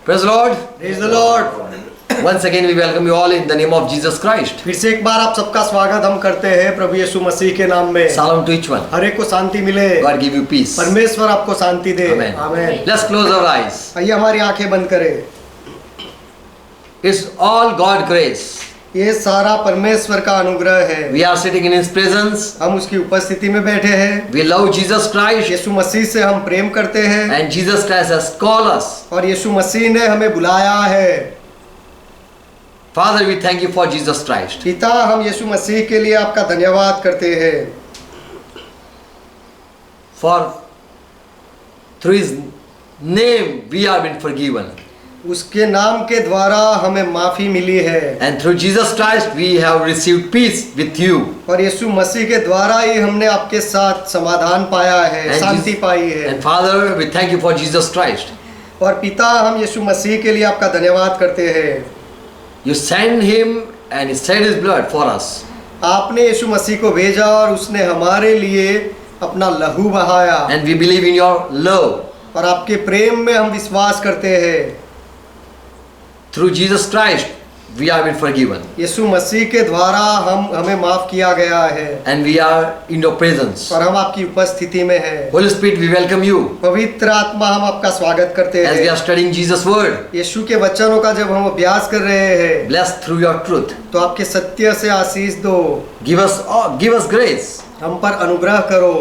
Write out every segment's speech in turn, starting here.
Praise the Lord. Praise the Lord. Once again we welcome you all in the name of Jesus Christ. फिर से एक बार आप सबका स्वागत हम करते हैं प्रभु यीशु मसीह के नाम में। Shalom to each one. हर एक को शांति मिले। God give you peace. परमेश्वर आपको शांति दे। Amen. Amen. Let's close our eyes. आइए हमारी आंखें बंद करें। It's all God grace. ये सारा परमेश्वर का अनुग्रह है। We are sitting in His presence. हम उसकी उपस्थिति में बैठे हैं। We love Jesus Christ. यीशु मसीह से हम प्रेम करते हैं। And Jesus Christ has called us. और यीशु मसीह ने हमें बुलाया है। Father, we thank you for Jesus Christ. पिता, हम यीशु मसीह के लिए आपका धन्यवाद करते हैं। For through His name we have been forgiven. उसके नाम के द्वारा हमें माफी मिली है। And through Jesus Christ we have received peace with you. और यीशु मसीह के द्वारा ही हमने आपके साथ समाधान पाया है, And शांति पाई है। And Father, we thank you for Jesus Christ. और पिता, हम यीशु मसीह के लिए आपका धन्यवाद करते हैं। You sent Him and He shed His blood for us. आपने यीशु मसीह को भेजा और उसने हमारे लिए अपना लहू बहाया। And we believe in your love. और आपके प्रेम में हम विश्वास करते हैं। Through Jesus Christ we have been forgiven. यीशु मसीह के द्वारा हमें माफ किया गया है। And we are in your presence. और हम आपकी उपस्थिति में हैं। Holy Spirit, we welcome you. पवित्र आत्मा, हम आपका स्वागत करते As we हैं। are studying Jesus' word. यीशु के वचनों का जब हम अभ्यास कर रहे हैं, Bless through your truth. तो आपके सत्य से आशीष दो। Give us grace. हम पर अनुग्रह करो।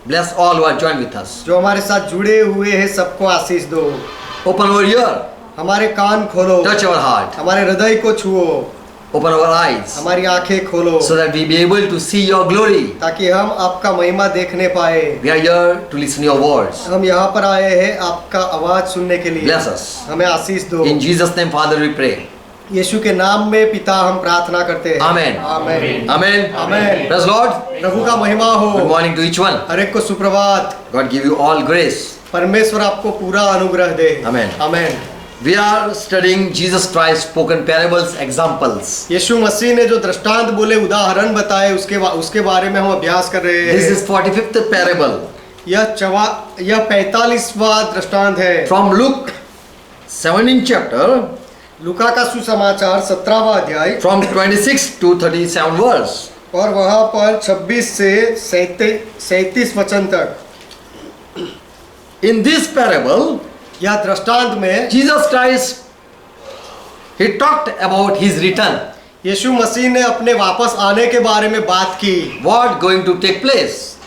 Bless all who are joined with us. जो हमारे साथ जुड़े हुए हैं सबको आशीष दो। Open our ear. हमारे कान खोलो। Touch our heart. हमारे हृदय को छुओ। Open our eyes. हमारी आंखें खोलो। So that we be able to see your glory. ताकि हम आपका महिमा देखने पाए। We are here to listen your words. हम यहाँ पर आए हैं आपका आवाज सुनने के लिए। Bless us. हमें आशीष दो। In Jesus' name, Father, we pray. यीशु के नाम में पिता हम प्रार्थना करते हैं। Amen. आमेन। Amen. Amen. Praise Lord. प्रभु का महिमा हो। Good morning to each one. हर एक को सुप्रभात। God give you all grace. परमेश्वर आपको पूरा अनुग्रह दे। Amen. Amen. We are studying Jesus Christ spoken parables, examples. यीशु मसीह ने जो दृष्टांत बोले, उदाहरण बताए, उसके बारे में हम अभ्यास कर रहे हैं। This is 45th parable यह 45वां दृष्टांत है। from Luke 17th chapter, लूका का सुसमाचार 17वां अध्याय from 26 to 37 verse. और वहां पर 26 से 37 वचन तक। In this parable, यह दृष्टांत में Jesus Christ, He talked about His return. यीशु मसीह ने अपने वापस आने के बारे में बात की। What going to take place?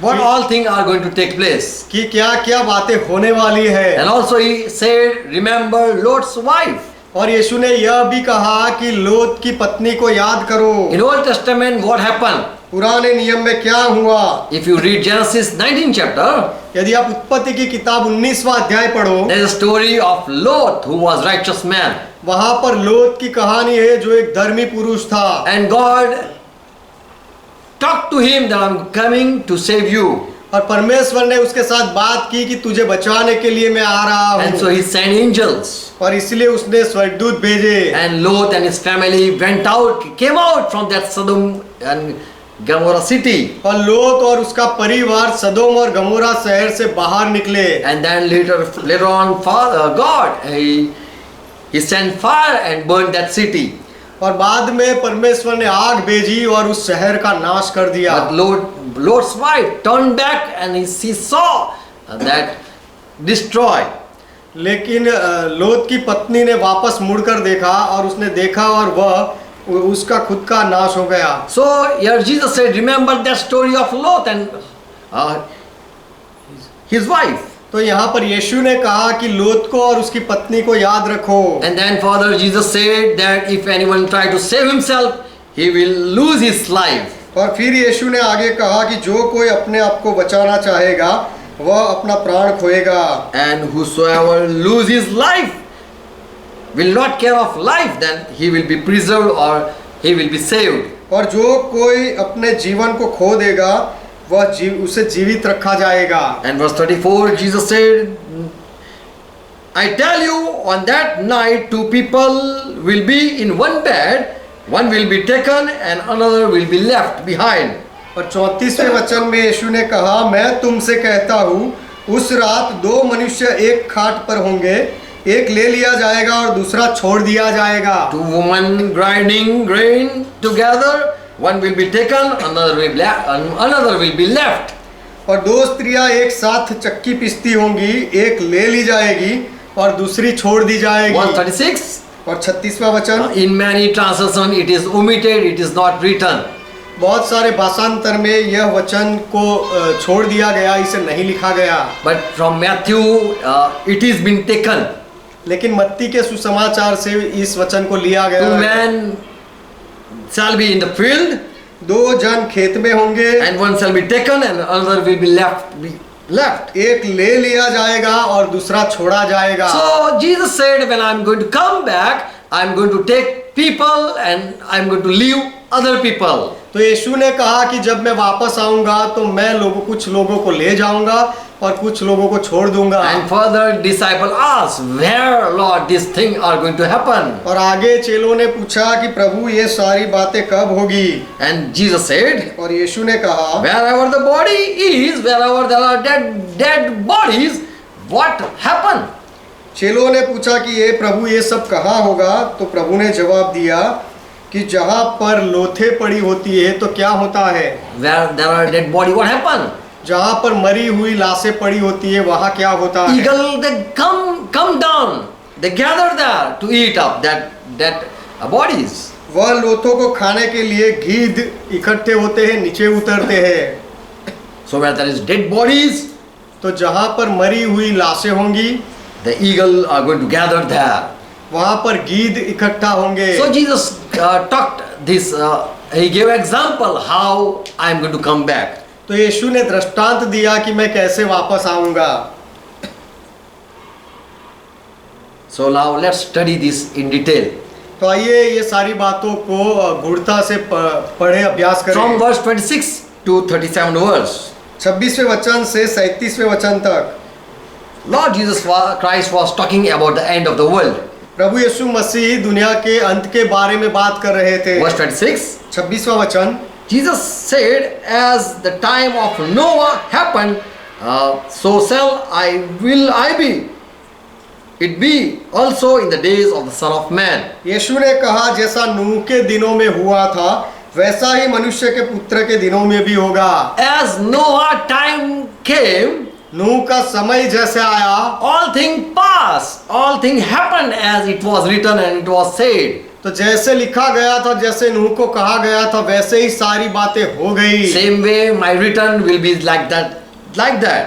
What all things are going to take place? कि क्या क्या बातें होने वाली है। And also He said, remember Lot's wife. और यीशु ने यह भी कहा कि लोत की पत्नी को याद करो। In Old Testament, what happened? पुराने नियम में क्या हुआ? If you read Genesis 19th chapter, यदि आप उत्पत्ति की किताब 19वां अध्याय पढ़ो, there is a story of Lot who was righteous man. वहां पर लोत की कहानी है जो एक धर्मी पुरुष था। And God talked to him that I'm coming to save you. और परमेश्वर ने उसके साथ बात की कि तुझे बचाने के लिए मैं आ रहा And so हूँ। He sent angels. और इसलिए उसने स्वर्गदूत भेजे। And Lot and his family came out from that Sodom and Gomorrah city. और लोत और उसका परिवार सदोम और गमोरा शहर से बाहर निकले। And then later on, God He sent fire and burned that city. और बाद में परमेश्वर ने आग भेजी और उस शहर का नाश कर दिया। But Lot's wife turned back and she saw that destroyed. लेकिन लोत की पत्नी ने वापस मुड़कर देखा और उसने देखा और वह उसका खुद का नाश हो गया। So here Jesus said, remember that story of Lot and his wife. तो यहाँ पर यीशु ने कहा कि लोत को और उसकी पत्नी को याद रखो। And then further Jesus said that if anyone try to save himself, he will lose his life. और फिर यीशु ने आगे कहा कि जो कोई अपने आप को बचाना चाहेगा वह अपना प्राण खोएगा। And whosoever lose his life will not care of life, then he will be preserved or he will be saved. और जो कोई अपने जीवन को खो देगा वह उसे जीवित रखा जाएगा। And verse 34 Jesus said, I tell you, on that night 2 people will be in one bed, one will be taken and another will be left behind. और 34वें वचन में यीशु ने कहा, मैं तुमसे कहता हूँ उस रात दो मनुष्य एक खाट पर होंगे, एक ले लिया जाएगा और दूसरा छोड़ दिया जाएगा। Two women grinding grain together, one will be taken, another will be left. और दो स्त्रियां एक साथ चक्की पिसती होंगी, एक ले ली जाएगी और दूसरी छोड़ दी जाएगी। 136. और 36वां वचन, In many translations it is omitted, it is not written. बहुत सारे भाषांतर में यह वचन को छोड़ दिया गया, इसे नहीं लिखा गया। But from Matthew it is been taken. लेकिन मत्ती के सुसमाचार से इस वचन को लिया Two गया। men shall be in the field, दो जन खेत में होंगे, and one shall be taken and another will be left. एक ले लिया जाएगा और दूसरा छोड़ा जाएगा। So Jesus said, when I am going to come back, I am going to take people and I am going to leave other people. तो यीशु ने कहा कि जब मैं वापस आऊंगा तो मैं कुछ लोगों को ले जाऊंगा और कुछ लोगों को छोड़ दूंगा। And further disciple asked, where Lord these things are going to happen? और आगे चेलों ने पूछा कि प्रभु ये सारी बातें कब होगी? And Jesus said, और यीशु ने कहा, wherever the body is, wherever there are dead bodies, what happened? चेलों ने पूछा कि ये प्रभु ये सब कहाँ होगा? तो प्रभु ने जवाब दिया कि जहाँ पर लोथे पड़ी होती है तो क्या होता है? Where there are dead body, what happened? जहाँ पर मरी हुई लाशें पड़ी होती है वहाँ क्या होता है? Eagle, they come down, they gather there to eat up that bodies. वह लोथों को खाने के लिए गीध इकट्ठे होते हैं, नीचे उतरते हैं। So where there is dead bodies, तो जहाँ पर मरी हुई लाशें होंगी, the eagle are going to gather there. वहाँ पर गीध इकट्ठा होंगे। So Jesus talked this, he gave example how I am going to come back. तो यीशु ने दृष्टांत दिया कि मैं कैसे वापस आऊंगा। So now let's study this in detail. तो आइए ये सारी बातों को गूढ़ता से पढ़े अभ्यास करें। From verse 26 to 37 verse. 26वें वचन से 37वें वचन तक Lord Jesus Christ was talking about the end of the world. प्रभु यीशु मसीह दुनिया के अंत के बारे में बात कर रहे थे। Verse 26. 26वां वचन, Jesus said, as the time of Noah happened, so shall I be. It be also in the days of the Son of Man. यीशु ने कहा जैसा नूह के दिनों में हुआ था वैसा ही मनुष्य के पुत्र के दिनों में भी होगा। As Noah time came, नूह का समय जैसे आया, all things passed, all things happened as it was written and it was said. तो जैसे लिखा गया था, जैसे नूह को कहा गया था, वैसे ही सारी बातें हो गई। Same way my return will be like that.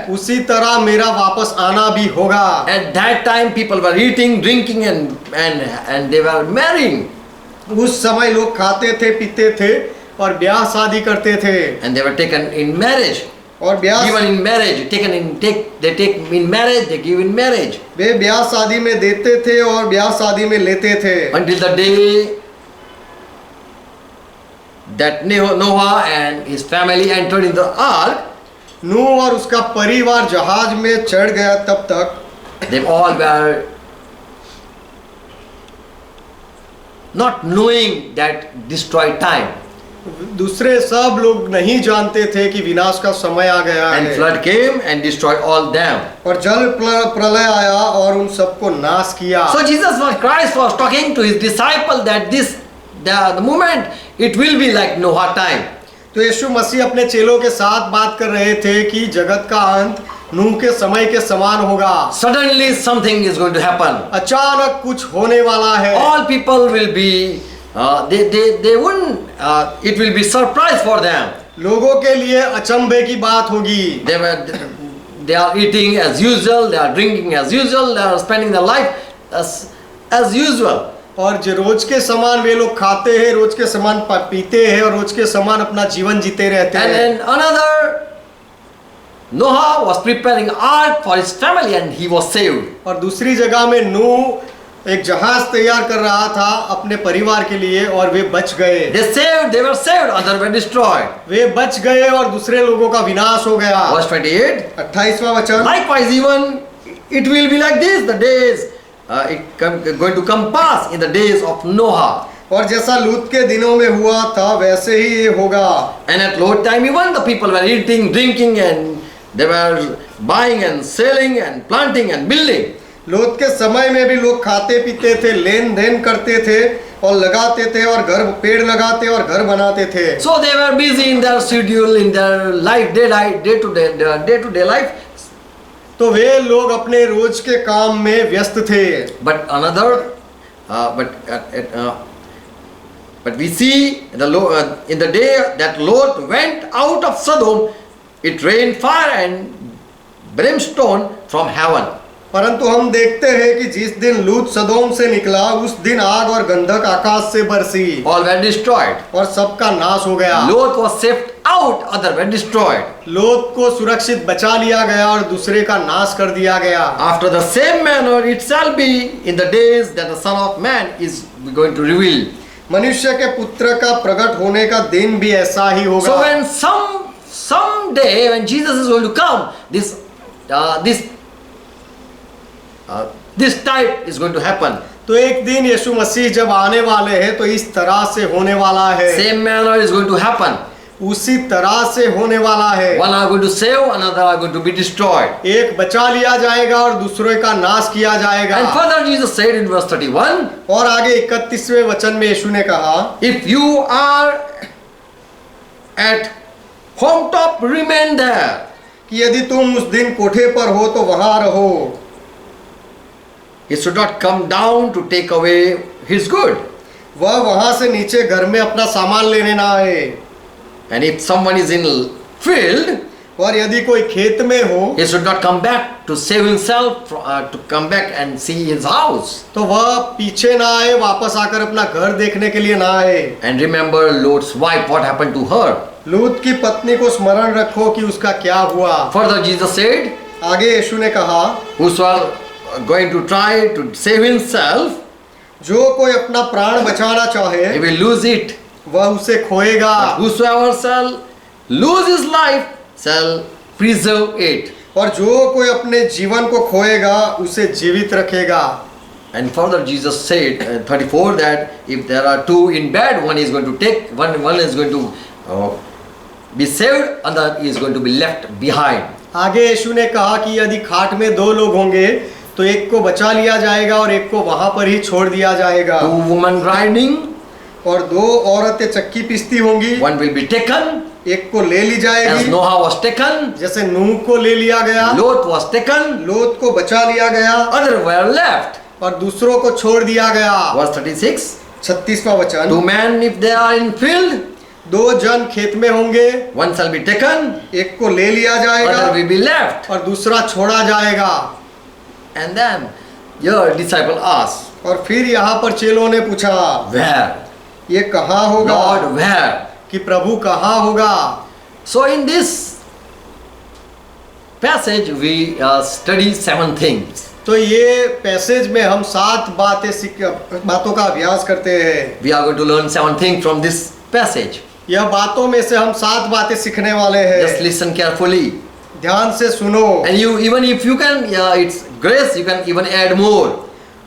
उसी तरह मेरा वापस आना भी होगा। At that time people were eating, drinking and they were marrying. उस समय लोग खाते थे, पीते थे और ब्याह शादी करते थे। And they were taken in marriage. और ब्याह Given in marriage, they take in marriage, they give in marriage. वे ब्याह शादी में देते थे और ब्याह शादी में लेते थे। Until the day that Noah and his family entered in the ark, नूह और उसका परिवार जहाज में चढ़ गया, तब तक they all were not knowing that destroyed time. दूसरे सब लोग नहीं जानते थे कि विनाश का समय आ गया And है। flood came and destroyed all them. और जल प्रलय आया और उन सबको नाश किया। So Jesus Christ was talking to his disciple that the moment it will be like Noah time. तो यीशु मसीह अपने चेलों के साथ बात कर रहे थे कि जगत का अंत नूह के समय के समान होगा। Suddenly something is going to happen. अचानक कुछ होने वाला है। All people will be they wouldn't it will be surprise for them. लोगों के लिए अचंभे की बात होगी। They are eating as usual, they are drinking as usual, they are spending their life as usual. और जो रोज के समान वे लोग खाते हैं, रोज के समान पीते हैं और रोज के समान अपना जीवन जीते रहते And हैं। then another, Noah was preparing ark for his family and he was saved. और दूसरी जगह में नूह एक जहाज तैयार कर रहा था अपने परिवार के लिए और वे बच गए। They were saved, others were destroyed. वे बच गए और दूसरे लोगों का विनाश हो गया। Verse 28. 28वां वचन, Likewise, even it will be like this, the days going to come pass in the days of Noah. और जैसा लूत के दिनों में हुआ था वैसे ही ये होगा। And at Lot time even the people were eating, drinking and They were buying and selling and planting and building. लोत के समय में भी लोग खाते पीते थे, लेन देन करते थे और लगाते थे और घर पेड़ लगाते और घर बनाते थे। So they were busy in their schedule, in their life, day to day life. तो वे लोग अपने रोज के काम में व्यस्त थे। But we see in the day that Lot went out of Sodom, it rained fire and brimstone from heaven. परंतु हम देखते हैं कि जिस दिन लूत सदोम से निकला उस दिन आग और गंधक आकाश से बरसी All were destroyed. और सबका नाश हो गया। Lot was saved out, other were destroyed. लोत को सुरक्षित बचा लिया गया और दूसरे का नाश कर दिया गया। After the same manner it shall be in the days that the Son of Man is going to reveal. मनुष्य के पुत्र का प्रकट होने का दिन भी ऐसा ही होगा। So when someday when Jesus is going to come, this type is going to happen. तो एक दिन यीशु मसीह जब आने वाले हैं तो इस तरह से होने वाला है। Same manner is going to happen. उसी तरह से होने वाला है। One are going to save, another are going to be destroyed. एक बचा लिया जाएगा और दूसरे का नाश किया जाएगा। And further Jesus said in verse 31, और आगे 31वें वचन में यीशु ने कहा, if you are at home top, remain there. कि यदि तुम उस दिन कोठे पर हो तो वहां रहो। He should not come down to take away his good. वह वहां से नीचे घर में अपना सामान लेने ना आए। And if someone is in field, और यदि कोई खेत में हो, he should not come back to save himself, to come back and see his house. तो वह पीछे ना आए, वापस आकर अपना घर देखने के लिए ना आए। And remember Lot's wife, what happened to her. लूत की पत्नी को स्मरण रखो कि उसका क्या हुआ। Further Jesus said, आगे यीशु ने कहा, whosoever going to try to save himself, जो कोई अपना प्राण बचाना चाहे he will lose it. वह उसे खोएगा। Whosoever shall lose his life shall preserve it. और जो कोई अपने जीवन को खोएगा उसे जीवित रखेगा। And further Jesus said 34 that if there are two in bed, one is going to take, one is going to be saved, other is going to be left behind. आगे यीशु ने कहा कि यदि खाट में दो लोग होंगे तो एक को बचा लिया जाएगा और एक को वहां पर ही छोड़ दिया जाएगा। Two women grinding, और दो औरतें चक्की पीसती होंगी, one will be taken, एक को ले ली as जाएगी, Noah was taken, जैसे नूह को ले लिया गया, Lot was taken, लोत को बचा लिया गया other were left. और दूसरों को छोड़ दिया गया। Verse 36, 36वां वचन, two men if they are in field, दो जन खेत में होंगे, one shall be taken, एक को ले लिया जाएगा other will be left. और दूसरा छोड़ा जाएगा। And then your disciple asked, और फिर यहाँ पर चेलों ने पूछा, where? ये कहाँ होगा? Lord, where? कि प्रभु कहाँ होगा? So in this passage we study 7 things. तो ये पैसेज में हम 7 बातों का अभ्यास करते हैं। We are going to learn 7 things from this passage. यह बातों में से हम 7 बातें सीखने वाले Just हैं। listen carefully. ध्यान से सुनो। And you, even if you can, it's grace, you can even add more.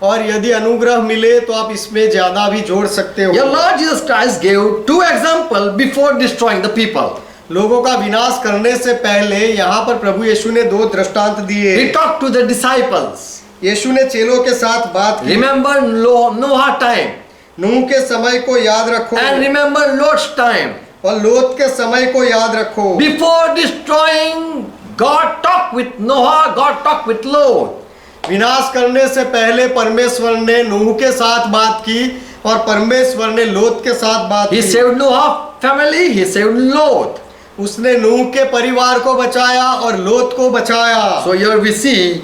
और यदि अनुग्रह मिले तो आप इसमें ज्यादा भी जोड़ सकते हो। Your Lord Jesus Christ gave 2 examples before destroying the people. लोगों का विनाश करने से पहले यहाँ पर प्रभु यीशु ने 2 दृष्टांत दिए। He talked to the disciples. यीशु ने चेलों के साथ बात की। Remember Noah time. नूह के समय को याद रखो And remember Lot's time. और लोत के समय को याद रखो। Before destroying, God talked with Noah, God talked with Lot. विनाश करने से पहले परमेश्वर ने नूह के साथ बात की और परमेश्वर ने लोत के साथ बात He की। saved Noah family, he saved Lot. उसने नूह के परिवार को बचाया और लोत को बचाया। So here we see,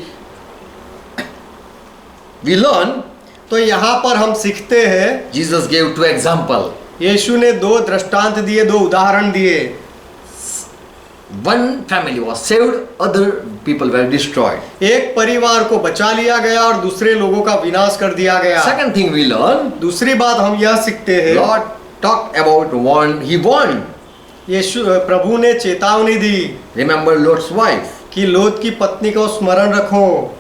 we learn, तो यहाँ पर हम सीखते हैं Jesus gave 2 examples. यीशु ने 2 दृष्टांत दिए, 2 उदाहरण दिए। One family was saved, other people were destroyed. एक परिवार को बचा लिया गया और दूसरे लोगों का विनाश कर दिया गया। Second thing we learn, दूसरी बात हम यह सीखते हैं, Lord talked about he warned. यीशु प्रभु ने चेतावनी दी Remember Lot's wife. कि लोत की पत्नी को स्मरण रखो।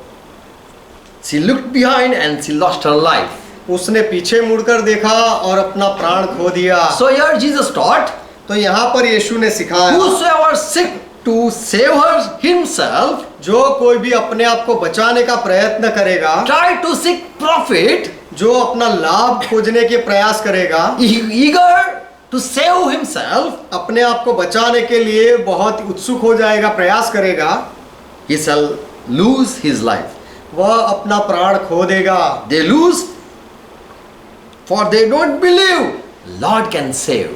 She looked behind and she lost her life. उसने पीछे मुड़कर देखा और अपना प्राण खो दिया। So here Jesus taught, तो यहाँ पर यीशु ने सिखाया, whosoever to save himself, जो कोई भी अपने आप को बचाने का प्रयत्न करेगा, try to seek profit, जो अपना लाभ खोजने के प्रयास करेगा, eager to save himself, अपने आप को बचाने के लिए बहुत उत्सुक हो जाएगा, प्रयास करेगा, he shall lose his life. वह अपना प्राण खो देगा। They lose, for they don't believe Lord can save.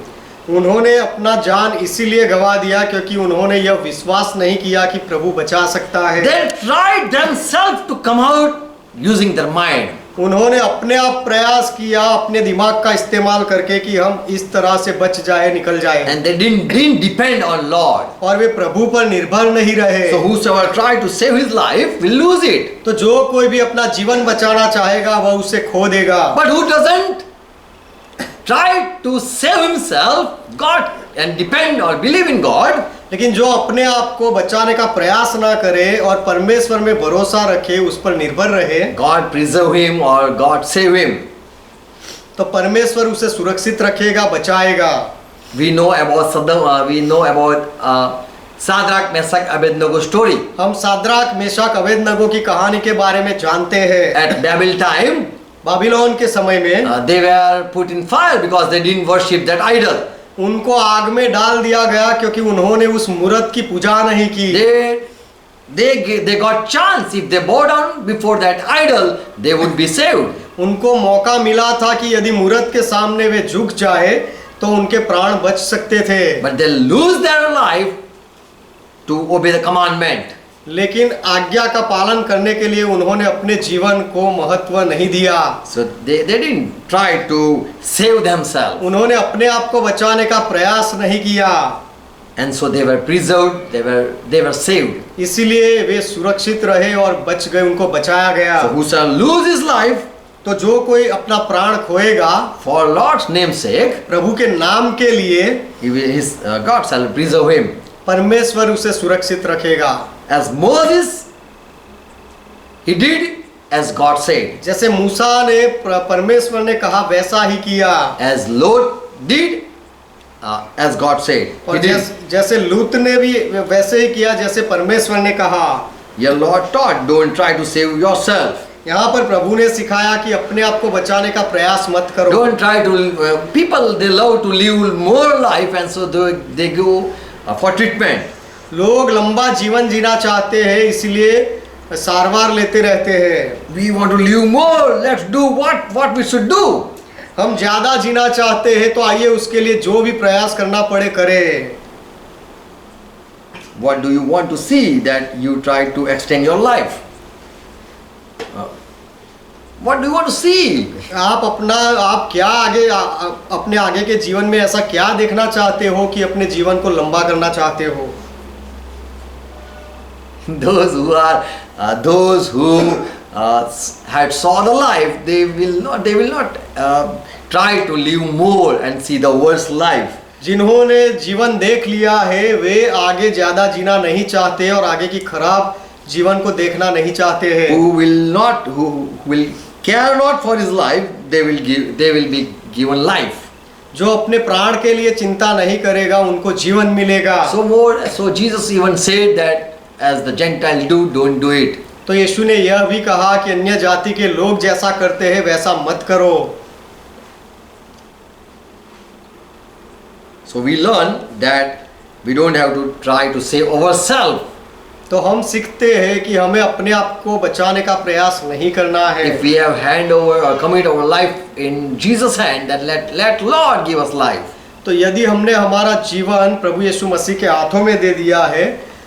उन्होंने अपना जान इसीलिए गवा दिया क्योंकि उन्होंने यह विश्वास नहीं किया कि प्रभु बचा सकता है। They tried themselves to come out using their mind. उन्होंने अपने आप प्रयास किया अपने दिमाग का इस्तेमाल करके कि हम इस तरह से बच जाए, निकल जाए, And they didn't depend on Lord. और वे प्रभु पर निर्भर नहीं रहे। So whosoever tried to save his life will lose it. तो जो कोई भी अपना जीवन बचाना चाहेगा वह उसे खो देगा। But who doesn't try to save himself, God, and depend or believe in God, लेकिन जो अपने आप को बचाने का प्रयास ना करे और परमेश्वर में भरोसा रखे, उस पर निर्भर रहे, God preserve him or God save him. तो परमेश्वर उसे सुरक्षित रखेगा, बचाएगा। We know about Shadrach, Meshach, Abednego story. हम साद्राक, मेशक, अबेदनगो की कहानी के बारे में जानते हैं। At Babel time, बाबिलोन के समय में they were put in fire because they didn't worship that idol. उनको आग में डाल दिया गया क्योंकि उन्होंने उस मूर्त की पूजा नहीं की। They got chance. If they bow down before that idol, they would be saved. उनको मौका मिला था कि यदि मूर्त के सामने वे झुक जाए तो उनके प्राण बच सकते थे। But they lose their life to obey the commandment. लेकिन आज्ञा का पालन करने के लिए उन्होंने अपने जीवन को महत्व नहीं दिया। So they didn't try to save themselves. उन्होंने अपने आप को बचाने का प्रयास नहीं किया, And so they were preserved, they were saved. इसीलिए वे सुरक्षित रहे और बच गए, उनको बचाया गया। So who shall lose his life तो जो कोई अपना प्राण खोएगा for Lord's name's sake, प्रभु के नाम के लिए, God shall preserve him. परमेश्वर उसे सुरक्षित रखेगा। As Moses, he did as God said. जैसे मूसा ने परमेश्वर ने कहा वैसा ही किया, As Lot did as God said. He और did. जैसे लूत ने भी वैसे ही किया जैसे परमेश्वर ने कहा। Your Lord taught, don't try to save yourself. यहाँ पर प्रभु ने सिखाया कि अपने आप को बचाने का प्रयास मत करो। Don't try to, people they love to live more life and so they go for treatment. लोग लंबा जीवन जीना चाहते हैं, इसलिए सारवार लेते रहते हैं। We want to live more, let's do what we should do. हम ज्यादा जीना चाहते हैं तो आइए उसके लिए जो भी प्रयास करना पड़े करें। What do you want to see that you try to extend your life? What do you want to see? आप क्या अपने आगे के जीवन में ऐसा क्या देखना चाहते हो कि अपने जीवन को लंबा करना चाहते हो? Those who had saw the life, they will not try to live more and see the worst life. जिन्होंने जीवन देख लिया है वे आगे ज्यादा जीना नहीं चाहते और आगे की खराब जीवन को देखना नहीं चाहते हैं। Who will care not for his life, they will be given life. जो अपने प्राण के लिए चिंता नहीं करेगा उनको जीवन मिलेगा। So Jesus even said that as the Gentiles do, don't do it. तो यीशु ने यह भी कहा कि अन्य जाति के लोग जैसा करते हैं वैसा मत करो। So we learn that we don't have to try to save ourselves. तो हम सीखते हैं कि हमें अपने आप को बचाने का प्रयास नहीं करना है। If we have hand over or commit our life in Jesus' hand, then let Lord give us life. तो यदि हमने हमारा जीवन प्रभु यीशु मसीह के हाथों में दे दिया है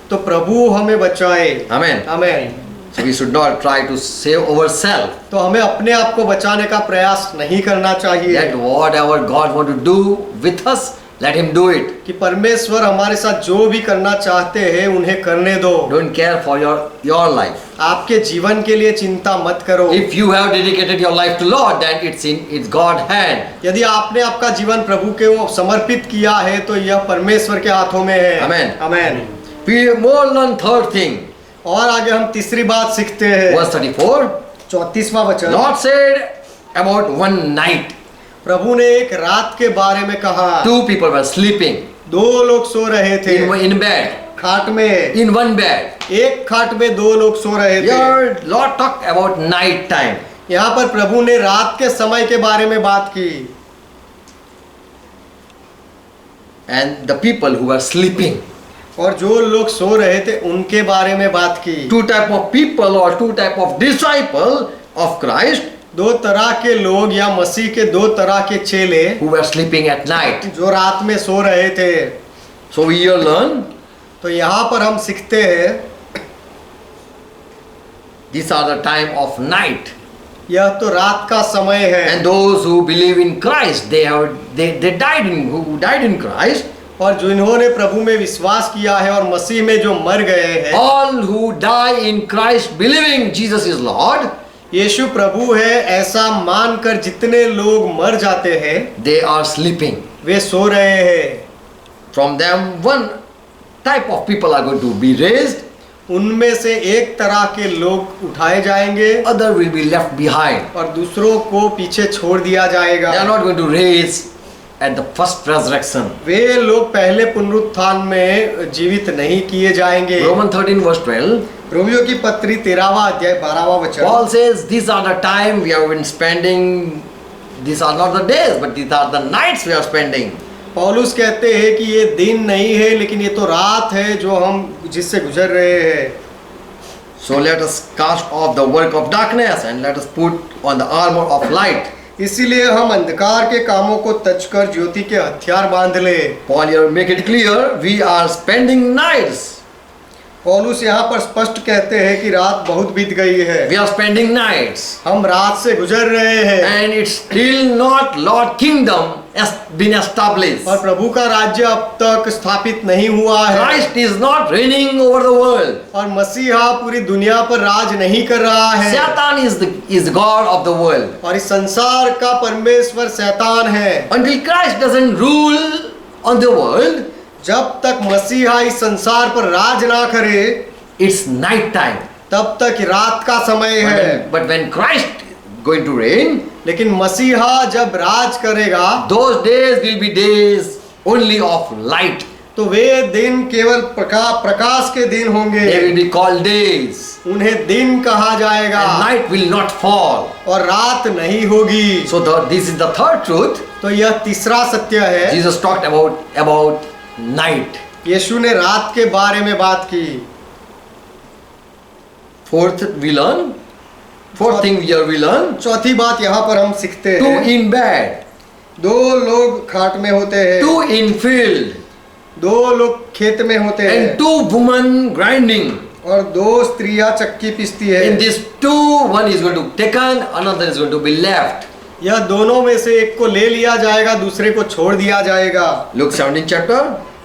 तो प्रभु हमें बचाए। Amen. आमीन। So we should not try to save ourselves. तो हमें अपने आप को बचाने का प्रयास नहीं करना चाहिए। Let whatever God want to do with us, let Him do it. कि परमेश्वर हमारे साथ जो भी करना चाहते हैं उन्हें करने दो। Don't care for your life. आपके जीवन के लिए चिंता मत करो। If you have dedicated your life to Lord, then it's God's hand. यदि आपने आपका जीवन प्रभु के वो समर्पित किया है तो यह परमेश्वर के हाथों में है। Amen. आमीन। We more learn third thing. और आगे हम तीसरी बात सीखते हैं। Verse 34. 34वां वचन। Lord said about one night. प्रभु ने एक रात के बारे में कहा। 2 people were sleeping दो लोग सो रहे थे in bed. खाट में, in one bed. एक खाट में दो लोग सो रहे थे। Here, Lord talked about night time. यहाँ पर प्रभु ने रात के समय के बारे में बात की, And the people who were sleeping. और जो लोग सो रहे थे उनके बारे में बात की। Two type of people or two type of disciple of Christ दो तरह के लोग या मसीह के दो तरह के चेले who were sleeping at night. जो रात में सो रहे थे। So we here learn तो यहाँ पर हम सीखते हैं, these are the time of night. यह तो रात का समय है। And those who believe in Christ, they died in who died in Christ. और जिन्होंने प्रभु में विश्वास किया है और मसीह में जो मर गए हैं, All who die in Christ believing Jesus is Lord, यीशु प्रभु है ऐसा मानकर जितने लोग मर जाते हैं they are sleeping. वे सो रहे हैं। From them one type of people are going to be raised, उनमें से एक तरह के लोग उठाए जाएंगे other will be left behind. और दूसरों को पीछे छोड़ दिया जाएगा। They are not going to raise at the first resurrection. वे लोग पहले पुनरुत्थान में जीवित नहीं किए जाएंगे। Romans 13 verse 12, रोमियो की पत्री 13वां अध्याय 12वां वचन। Paul says, these are the time we have been spending, these are not the days, but these are the nights we are spending. पौलुस कहते हैं कि ये दिन नहीं है लेकिन ये तो रात है जो हम जिससे गुजर रहे हैं। So let us cast off the work of darkness and let us put on the armor of light. इसीलिए हम अंधकार के कामों को तजकर ज्योति के हथियार बांध ले। Paul here make it clear, we are spending nights. पौलुस यहाँ पर स्पष्ट कहते हैं कि रात बहुत बीत गई है, We are spending nights. हम रात से गुजर रहे हैं And it's still not Lord kingdom has been established. और प्रभु का राज्य अब तक स्थापित नहीं हुआ है Christ is not reigning over the world. और मसीहा पूरी दुनिया पर राज नहीं कर रहा है Satan is God of the world. और इस संसार का परमेश्वर शैतान है। Until Christ doesn't rule on the world, जब तक मसीहा इस संसार पर राज ना करे it's night time. तब तक रात का समय है। But when Christ going to reign, लेकिन मसीहा जब राज करेगा those days will be days only of light. तो वे दिन केवल प्रकाश के दिन होंगे, They will be called days. उन्हें दिन कहा जाएगा And night will not fall. और रात नहीं होगी। So this is the third truth. तो यह तीसरा सत्य है। Jesus talked about night. यीशु ने रात के बारे में बात की। Fourth thing here we learn, चौथी बात यहाँ पर हम सीखते two हैं, in bed, दो लोग खाट में होते हैं, two in field, दो लोग खेत में होते हैं and two women grinding. और दो स्त्रियां चक्की पीसती है। In these two, one is going to be taken, another is going to be left. यह दोनों में से एक को ले लिया जाएगा, दूसरे को छोड़ दिया जाएगा। Luke 17 chapter,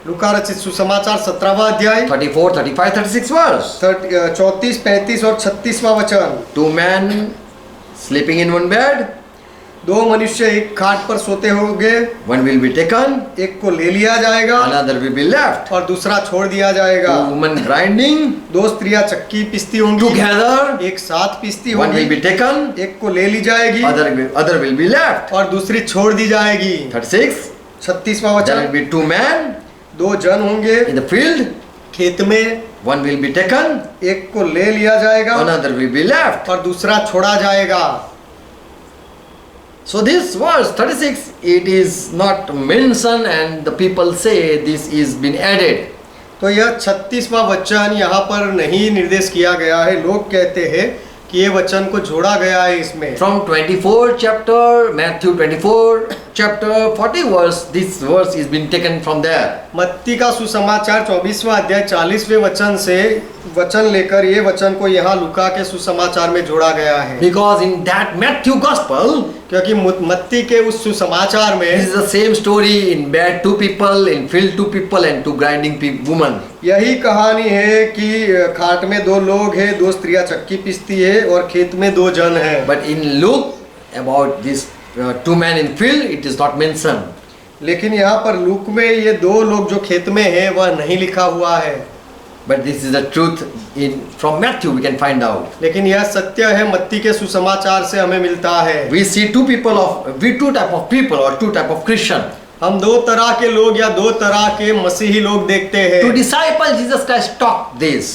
लूका रचित सुसमाचार 17वां अध्याय 34, 35, 36 verse. 34, 35 और 36वां वचन। Two men sleeping in one bed, दो मनुष्य एक खाट पर सोते होंगे, one will be taken, एक को ले लिया जाएगा another will be left. और दूसरा छोड़ दिया जाएगा। Two women grinding दो स्त्रियां चक्की पीसती होंगी, together, एक साथ पीसती one will होंगी, be taken, एक को ले ली जाएगी other will be left. और दूसरी छोड़ दी जाएगी। 36, 36वां there will वचन। be two men दो जन होंगे in the field, खेत में, one will be taken, एक को ले लिया जाएगा another will be left. और दूसरा छोड़ा जाएगा। So this verse 36, it is not mentioned and the people say this is been added. तो यह 36वां वचन यहाँ पर नहीं निर्देश किया गया है। लोग कहते हैं कि ये वचन को जोड़ा गया है इसमें। From 24 chapter, Matthew 24 chapter 40 verse, this verse is been taken from there. मत्ती का सुसमाचार 24वां अध्याय 40वें वचन से वचन लेकर ये वचन को यहाँ लूका के सुसमाचार में जोड़ा गया है। Because in that Matthew gospel, क्योंकि मत्ती के उस सुसमाचार में this is the same story in bed two people, in field two people and two grinding women. यही कहानी है कि खाट में दो लोग हैं, दो स्त्रियां चक्की पीसती है और खेत में दो जन हैं। But in Luke, about this two men in field, it is not mentioned. लेकिन यहाँ पर लूक में ये दो लोग जो खेत में हैं वह नहीं लिखा हुआ है। But this is the truth in from Matthew we can find out. लेकिन यह सत्य है मत्ती के सुसमाचार से हमें मिलता है। We see two type of people or two type of Christian. हम दो तरह के लोग या दो तरह के मसीही लोग देखते To हैं। disciple, Jesus Christ talked this.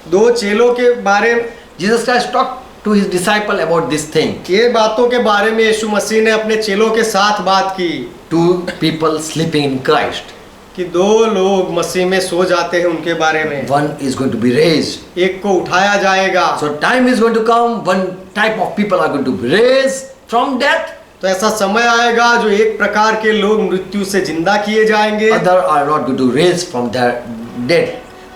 दो चेलों के बारे में, Jesus Christ talked to his disciple about this thing. ये बातों के बारे में यीशु मसीह ने अपने चेलों के साथ बात की 2 people sleeping in Christ. कि दो लोग मसीह में सो जाते हैं, उनके बारे में। 1 is going to be raised. एक को उठाया जाएगा। So time is going to come, one type of people are going to be raised from death, तो ऐसा समय आएगा जो एक प्रकार के लोग मृत्यु से जिंदा किए जाएंगे other are not going to raise from their dead.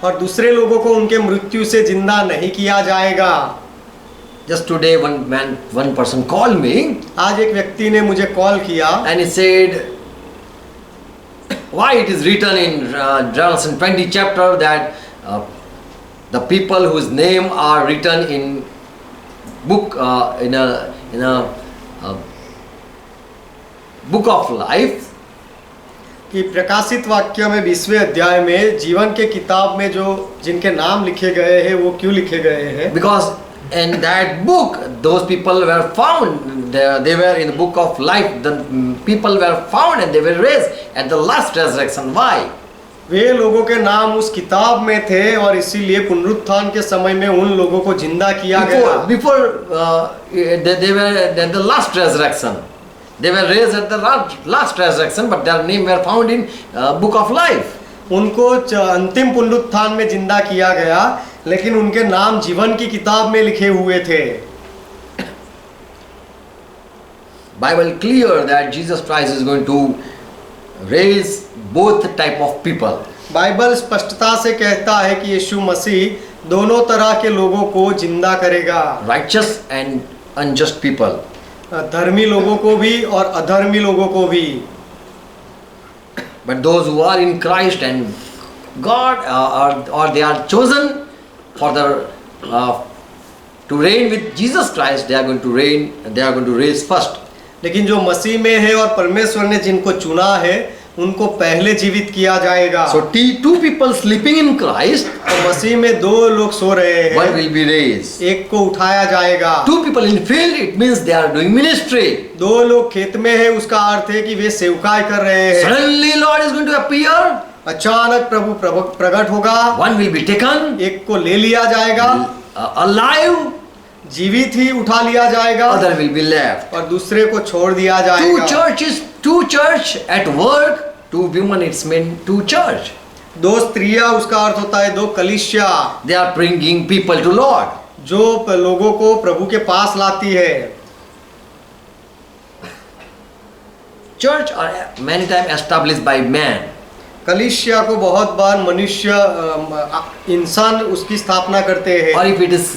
और दूसरे लोगों को उनके मृत्यु से जिंदा नहीं किया जाएगा। Just today one person called me आज एक व्यक्ति ने मुझे कॉल किया and he said, why it is written in Revelation 20 chapter that the people whose name are written in book in a book of life, कि प्रकाशित वाक्य में 20वें अध्याय में जीवन के किताब में जो जिनके नाम लिखे गए हैं वो क्यों लिखे गए हैं? because in that book those people were found, they were in the book of life, the people were found and they were raised at the last resurrection. Why? वे लोगों के नाम उस किताब में थे और इसीलिए पुनरुत्थान के समय में उन लोगों को जिंदा किया गया। Before they were at the last resurrection, they were raised at the last resurrection, but their name were found in book of life. उनको अंतिम पुनरुत्थान में जिंदा किया गया, लेकिन उनके नाम जीवन की किताब में लिखे हुए थे। Bible clear that Jesus Christ is going to raise both type of people. Bible स्पष्टता से कहता है कि यीशु मसीह दोनों तरह के लोगों को जिंदा करेगा, Righteous and unjust people. धर्मी लोगों को भी और अधर्मी लोगों को भी। But those who are in Christ and God or they are chosen for the to reign with Jesus Christ, they are going to reign, they are going to raise first. लेकिन जो मसीह में है और परमेश्वर ने जिनको चुना है उनको पहले जीवित किया जाएगा। So 2 people sleeping in Christ, तो मसीह में दो लोग सो रहे हैं, one will be raised. एक को उठाया जाएगा। 2 people in field, it means they are doing ministry. दो लोग खेत में है, उसका अर्थ है कि वे सेवकाई कर रहे हैं। Suddenly Lord is going to appear. अचानक प्रभु प्रकट होगा, One will be taken एक को ले लिया जाएगा, alive, जीवित ही उठा लिया जाएगा, other will be left. और दूसरे को छोड़ दिया जाएगा। 2 church at work, 2 women, it's meant 2 church. दो स्त्रियां, उसका अर्थ होता है दो कलीसिया, They are bringing people to Lord. जो लोगों को प्रभु के पास लाती है। Church are many times established by man. कलीसिया को बहुत बार मनुष्य इंसान उसकी स्थापना करते हैं। Or if it is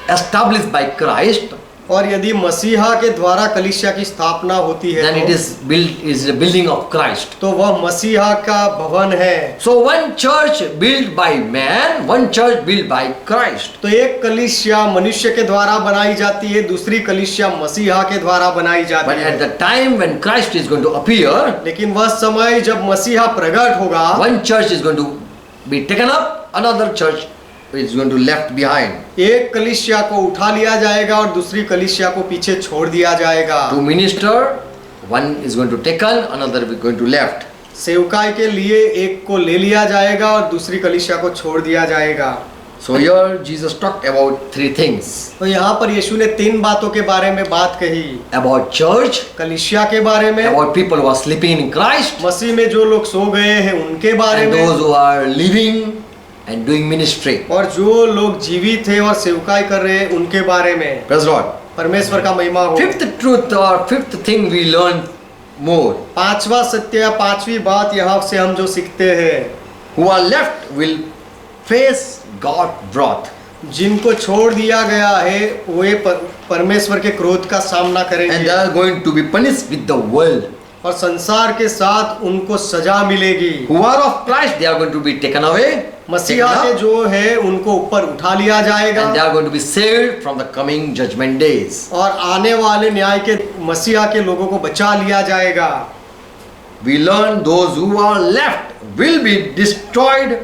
established by Christ, और यदि मसीहा के द्वारा कलीसिया की स्थापना होती है then it is a building of Christ. तो वह मसीहा का भवन है। So one church built by man, one church built by Christ. तो एक कलीसिया मनुष्य के द्वारा बनाई जाती है, दूसरी कलीसिया मसीहा के द्वारा बनाई जाती But है। at the time when Christ is going to appear, लेकिन वह समय जब मसीहा प्रकट होगा, one church is going to be taken up, another church is going to left behind. एक कलीसिया को उठा लिया जाएगा और दूसरी कलीसिया को पीछे छोड़ दिया जाएगा। To minister, one is going to taken, another is going to left. सेवकाई के लिए एक को ले लिया जाएगा और दूसरी कलीसिया को छोड़ दिया जाएगा। So here Jesus talked about 3 things. तो यहाँ पर यीशु ने 3 बातों के बारे में बात कही। About church, कलीसिया के बारे में, about people who are sleeping in Christ, मसीह में जो लोग सो गए हैं उनके बारे and में, those who are living and doing ministry. और जो लोग जीवित हैं और सेवकाई कर रहे हैं उनके बारे में। Praise Lord. परमेश्वर का महिमा हो। 5th truth or 5th thing we learn more. 5वां सत्य या 5वीं बात यहाँ से हम जो सीखते हैं, Who are left will face God's wrath. जिनको छोड़ दिया गया है वे परमेश्वर के क्रोध का सामना And करेंगे they are going to be punished with the world. और संसार के साथ उनको सजा मिलेगी। Who are of Christ, they are going to be taken away, मसीहा taken के up, जो है उनको ऊपर उठा लिया जाएगा and they are going to be saved from the coming judgment days. और आने वाले न्याय के मसीहा के लोगों को बचा लिया जाएगा। We learn those who are left will be destroyed,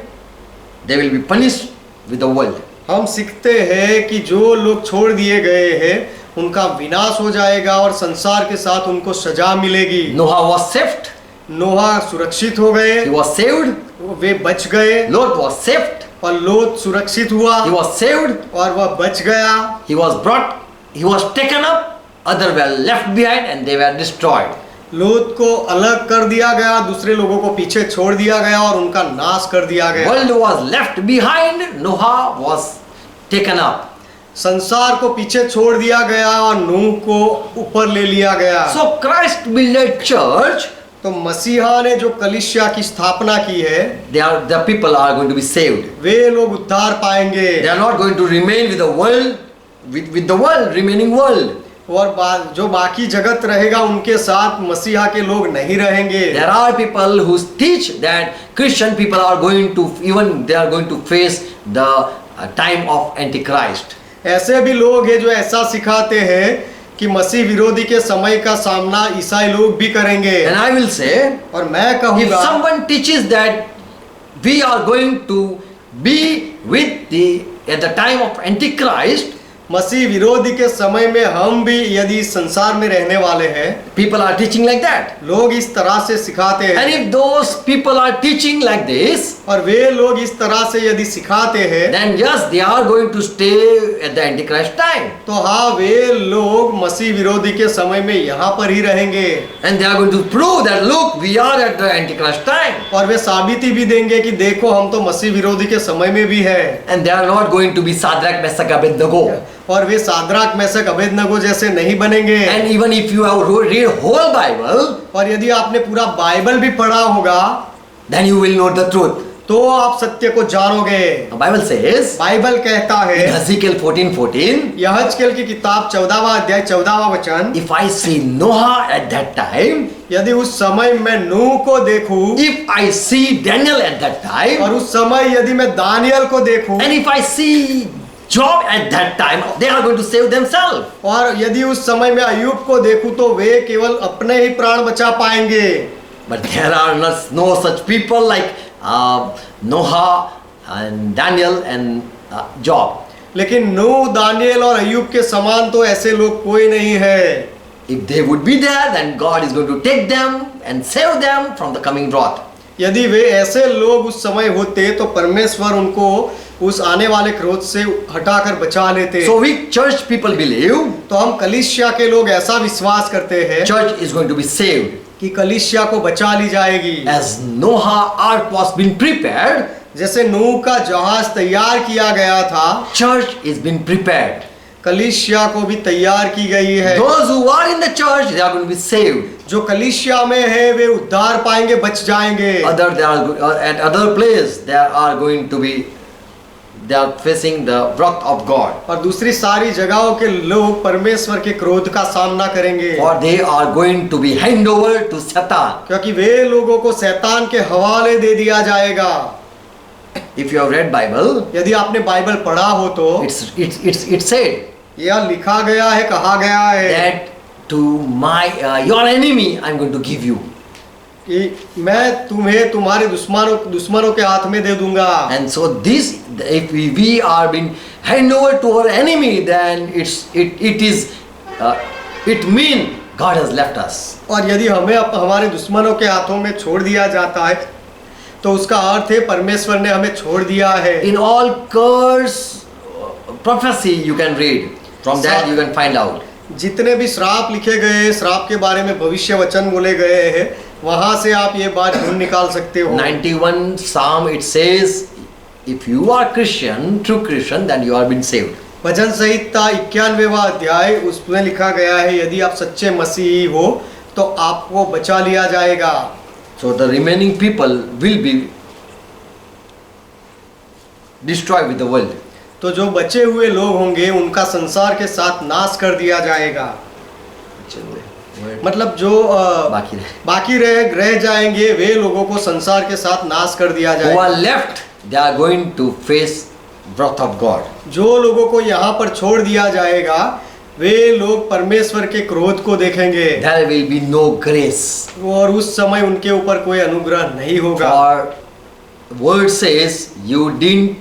they will be punished with the world. हम सीखते हैं कि जो लोग छोड़ दिए गए हैं उनका विनाश हो जाएगा और संसार के साथ उनको सजा मिलेगी। Noah was saved, नोहा सुरक्षित हो गए, He was saved. वे बच गए, Lot was saved. और लोत सुरक्षित हुआ He was saved. और वह बच गया। He was brought. He was taken up. Others were left behind and they were destroyed. लोत को अलग कर दिया गया, दूसरे लोगों को पीछे छोड़ दिया गया और उनका नाश कर दिया गया। World was left behind. Noah was taken up. संसार को पीछे छोड़ दिया गया और नूह को ऊपर ले लिया गया। So Christ built a church. तो मसीहा ने जो कलीसिया की स्थापना की है, The people are going to be saved. वे लोग उद्धार पाएंगे। They are not going to remain with the world, with the world, remaining world. और जो बाकी जगत रहेगा उनके साथ मसीहा के लोग नहीं रहेंगे। There are people who teach that Christian people are going to, even they are going to face the time of Antichrist. ऐसे भी लोग हैं जो ऐसा सिखाते हैं कि मसीह विरोधी के समय का सामना ईसाई लोग भी करेंगे। And I will say, और मैं if कहूँगा, someone teaches that we are going to be with at the time of Antichrist, मसीह विरोधी के समय में हम भी यदि संसार में रहने वाले हैं, people are teaching like that. लोग इस तरह से सिखाते And हैं, if those people are teaching like this, और वे लोग इस तरह से यदि सिखाते हैं, then yes, they are going to stay at the Antichrist time. तो हाँ, वे लोग मसीह विरोधी के समय में यहाँ पर ही रहेंगे And they are going to prove that look, we are at the Antichrist time. और वे साबिती भी देंगे कि देखो हम तो मसीह विरोधी के समय में भी है। And they are not going to be Shadrach, Meshach, Abednego. और वे साद्राक मेशक अबेदनगो जैसे नहीं बनेंगे। And even if you have read whole Bible, और यदि आपने पूरा बाइबल भी पढ़ा होगा, then you will know the truth. तो आप सत्य को जानोगे। The Bible says बाइबल कहता in है, Ezekiel 14:14, यहजकेल की किताब 14वां अध्याय 14वां वचन, if I see Noah at that time, यदि उस समय मैं नूह को देखूं, if I see Daniel at that time, और उस समय यदि मैं दानियल को देखूं, and if I see Job at that time, they are going to save themselves. और यदि उस समय में अय्यूब को देखूं, तो वे केवल अपने ही प्राण बचा पाएंगे। But there are no such people like Noah and Daniel and Job. लेकिन नूह, दानियल और अय्यूब के समान तो ऐसे लोग कोई नहीं है। If they would be there, then God is going to take them and save them from the coming wrath. यदि वे ऐसे लोग उस समय होते तो परमेश्वर उनको उस आने वाले क्रोध से हटाकर बचा लेते। So we church people believe तो हम कलीसिया के लोग ऐसा विश्वास करते हैं church is going to be saved. कि कलीसिया को बचा ली जाएगी। As Noah ark was being prepared, जैसे नूह का जहाज तैयार किया गया था, church is being prepared. कलीसिया को भी तैयार की गई है। Those who are in the church, they are going to be saved. जो कलीसिया में है वे उद्धार पाएंगे, बच जाएंगे। They are at other place, they are going to be, they are facing the wrath of God. और दूसरी सारी जगहों के लोग परमेश्वर के क्रोध का सामना करेंगे, Or they are going to be hand over to Satan. क्योंकि वे लोगों को शैतान के हवाले दे दिया जाएगा। If you have read Bible, यदि आपने बाइबल पढ़ा हो तो it said यह लिखा गया है, कहा गया है that to your enemy I am going to give you. कि मैं तुम्हें तुम्हारे दुश्मनों के हाथ में दे दूंगा। And so this, if we are being hand over to our enemy, then it mean God has left us. और यदि हमें हमारे दुश्मनों के हाथों में छोड़ दिया जाता है तो उसका अर्थ है परमेश्वर ने हमें छोड़ दिया है। In all curse prophecy you can read, from that you can find out. जितने भी श्राप लिखे गए, श्राप के बारे में भविष्य वचन बोले गए हैं, वहां से आप ये बात ढूंढ निकाल सकते हो। 91 Psalm it says, if you are Christian, true Christian, then you are been saved. भजन संहिता 91वां अध्याय, उसमें लिखा गया है यदि आप सच्चे मसीही हो तो आपको बचा लिया जाएगा। So the remaining people will be destroyed with the world. तो जो बचे हुए लोग होंगे उनका संसार के साथ नाश कर दिया जाएगा। मतलब जो बाकी रह जाएंगे वे लोगों को संसार के साथ नाश कर दिया Who जाएगा। are left, they are going to face wrath of God. जो लोगों को यहाँ पर छोड़ दिया जाएगा वे लोग परमेश्वर के क्रोध को देखेंगे। There will be no grace. और उस समय उनके ऊपर कोई अनुग्रह नहीं होगा। For word says you didn't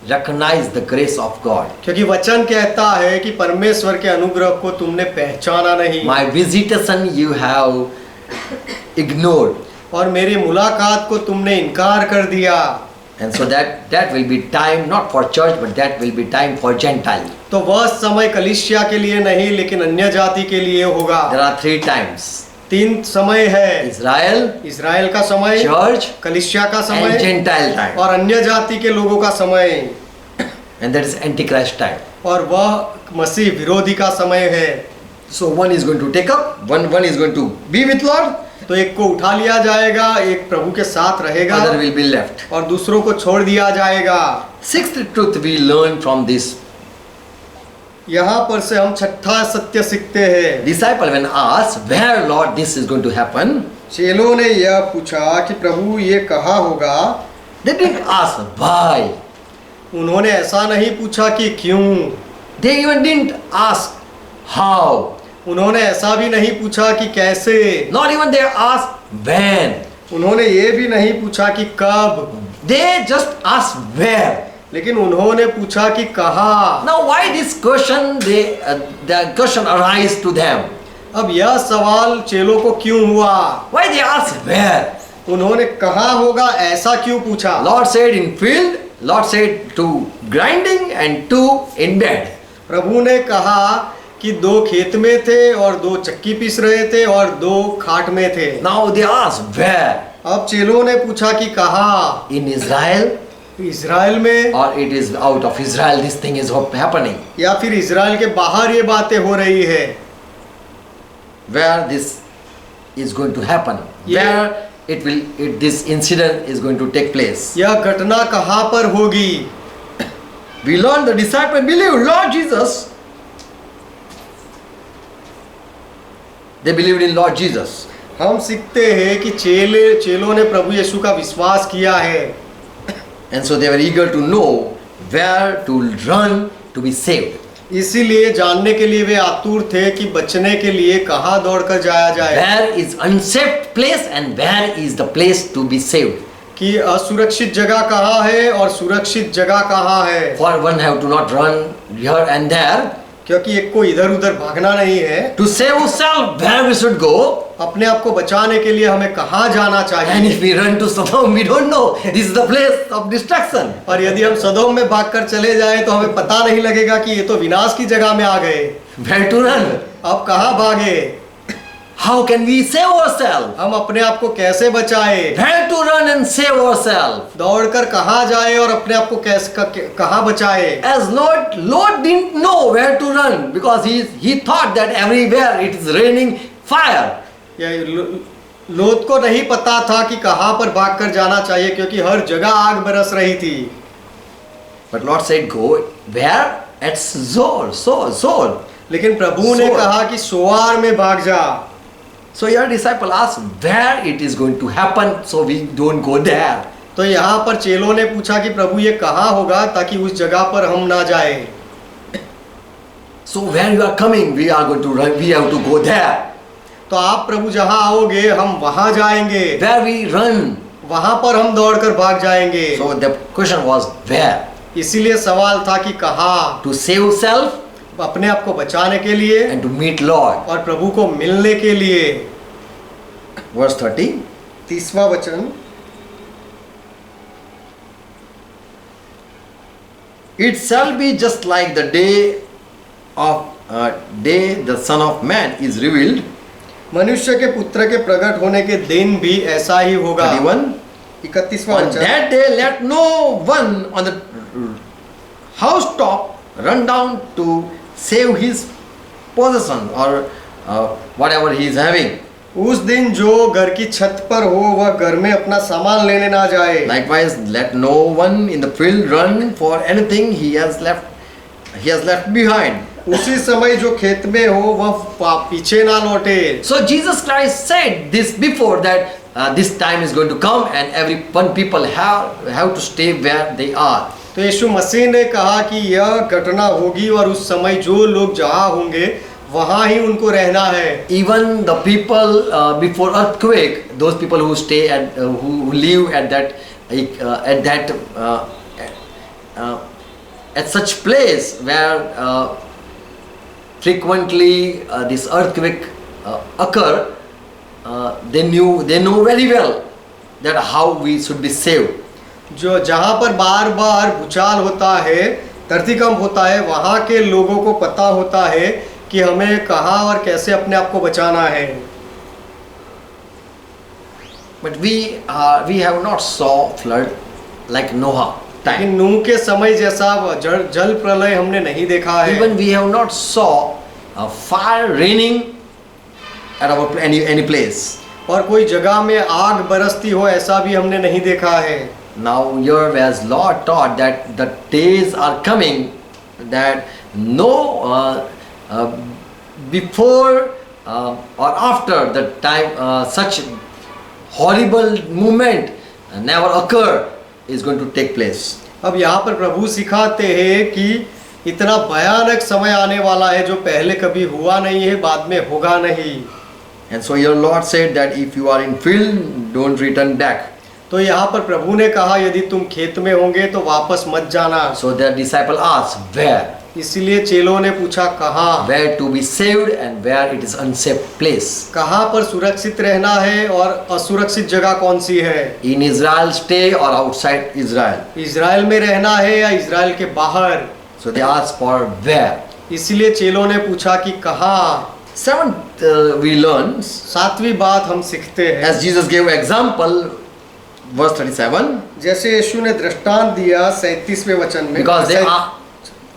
recognize the grace of God. क्योंकि वचन कहता है कि परमेश्वर के अनुग्रह को तुमने पहचाना नहीं। My visitation you have ignored. और मेरी मुलाकात को तुमने इनकार कर दिया। And so that will be time not for church, but that will be time for Gentile. तो वह समय कलीसिया के लिए नहीं लेकिन अन्य जाति के लिए होगा। There are 3 times: 3 समय है, Israel, इज़राइल का समय, church, कलीसिया का and समय Gentile time. और अन्य जाति के लोगों का समय, And that is Antichrist time. और वह मसीह विरोधी का समय है। So one is going to take up, one is going to be with Lord, तो एक को उठा लिया जाएगा, एक प्रभु के साथ रहेगा other will be left. और दूसरों को छोड़ दिया जाएगा। 6th truth we learn from this. यहाँ पर से हम छठा सत्य सीखते हैं। Disciple when asked, where Lord this is going to happen, चेलों ने यह पूछा कि प्रभु ये कहाँ होगा। they didn't ask why. उन्होंने ऐसा नहीं पूछा कि क्यों, They even didn't ask how. उन्होंने ऐसा भी नहीं पूछा कि कैसे, Not even they asked when. उन्होंने ये भी नहीं पूछा कि कब, They just asked where. लेकिन उन्होंने पूछा कि कहाँ। Now why this question, the question arise to them? अब यह सवाल चेलों को क्यों हुआ? Why they asked where? उन्होंने कहाँ होगा ऐसा क्यों पूछा? Lord said in field, Lord said 2 grinding and 2 in bed. प्रभु ने कहा कि 2 खेत में थे और 2 चक्की पीस रहे थे और 2 खाट में थे। Now they asked where? अब चेलों ने पूछा कि कहाँ? In Israel, इज़राइल में, or it is out of Israel this thing is happening. या फिर इज़राइल के बाहर ये बातें हो रही है। Where this is going to happen? Yeah. Where this incident is going to take place? यह घटना कहाँ पर होगी? We learn the disciple believed Lord Jesus. They believed in Lord Jesus. हम सीखते हैं कि चेलों ने प्रभु यीशु का विश्वास किया है। And so they were eager to know where to run to be saved. इसीलिए जानने के लिए वे आतुर थे कि बचने के लिए कहाँ दौड़कर जाया जाए। Where is unsafe place and where is the place to be saved? कि असुरक्षित जगह कहाँ है और सुरक्षित जगह कहाँ है। For one have to not run here and there. क्योंकि एक को इधर उधर भागना नहीं है। To save self, where we should go. अपने आप को बचाने के लिए हमें कहाँ जाना And चाहिए। if we run to Sodom, we don't know. This is the place of destruction. और यदि हम सदोम में भागकर चले जाएं तो हमें पता नहीं लगेगा कि ये तो विनाश की जगह में आ गए। Where to run? अब कहाँ भागे? How can we save ourselves? हम अपने आप को कैसे बचाए? Where to run and save ourselves? दौड़कर कहाँ जाए और अपने आप को कहाँ बचाए? As Lord didn't know where to run because he thought that everywhere it is raining fire. लोत को नहीं पता था कि कहाँ पर भागकर जाना चाहिए क्योंकि हर जगह आग बरस रही थी। But Lord said, go where? At Zor. लेकिन प्रभु ने कहा कि सोआर में भाग जा। So your disciple asked where it is going to happen, so we don't go there. तो यहाँ पर चेलों ने पूछा कि प्रभु ये कहाँ होगा ताकि उस जगह पर हम ना जाए। So where you are coming, we are going to run. We have to go there. तो आप प्रभु जहाँ आओगे हम वहाँ जाएंगे। Where we run. वहाँ पर हम दौड़कर भाग जाएंगे। So the question was where? इसीलिए सवाल था कि कहाँ? To save self अपने आप को बचाने के लिए and to meet Lord. और प्रभु को मिलने के लिए। Verse 30. 30वां वचन, It shall be just like the day the Son of Man is revealed. मनुष्य के पुत्र के प्रकट होने के दिन भी ऐसा ही होगा। 31. 31वां On वचन, that day let no one on the housetop run down to save his possession or whatever he is having. उस दिन जो घर की छत पर हो वह घर में अपना सामान लेने ना जाए। Likewise, let no one in the field run for anything he has left behind. उसी समय जो खेत में हो वह पीछे ना लौटे। So Jesus Christ said this before that this time is going to come and one people have to stay where they are. तो यीशु मसीह ने कहा कि यह घटना होगी और उस समय जो लोग जहाँ होंगे वहाँ ही उनको रहना है। Even the people before earthquake, those people who stay who live at such place where frequently this earthquake occur, they know very well that how we should be saved. जो जहाँ पर बार बार भूचाल होता है, धरतीकंप होता है, वहाँ के लोगों को पता होता है कि हमें कहाँ और कैसे अपने आप को बचाना है। But we have not saw flood like Noah लेकिन time. नूह के समय जैसा जल प्रलय हमने नहीं देखा है। Even we have not saw a fire raining at our any place. और कोई जगह में आग बरसती हो ऐसा भी हमने नहीं देखा है। Now here as Lord taught that the days are coming that no before or after the time such horrible movement never occur is going to take place. अब यहाँ पर प्रभु सिखाते हैं कि इतना भयानक समय आने वाला है जो पहले कभी हुआ नहीं है, बाद में होगा नहीं। And so your Lord said that if you are in field, don't return back. तो यहाँ पर प्रभु ने कहा यदि तुम खेत में होंगे तो वापस मत जाना। So the disciple asked, where? इसलिए चेलों ने पूछा कहाँ, Where to be saved and where it is unsafe place. कहाँ पर सुरक्षित रहना है और असुरक्षित जगह कौन सी है। In Israel stay or outside Israel. Israel में रहना है या इज़राइल के बाहर। So they asked for where. इसलिए चेलों ने पूछा कि कहाँ। Seventh we learn सातवीं बात हम सीखते हैं, as Jesus gave example, verse 37. जैसे यीशु ने दृष्टांत दिया 37वें वचन में, Because they are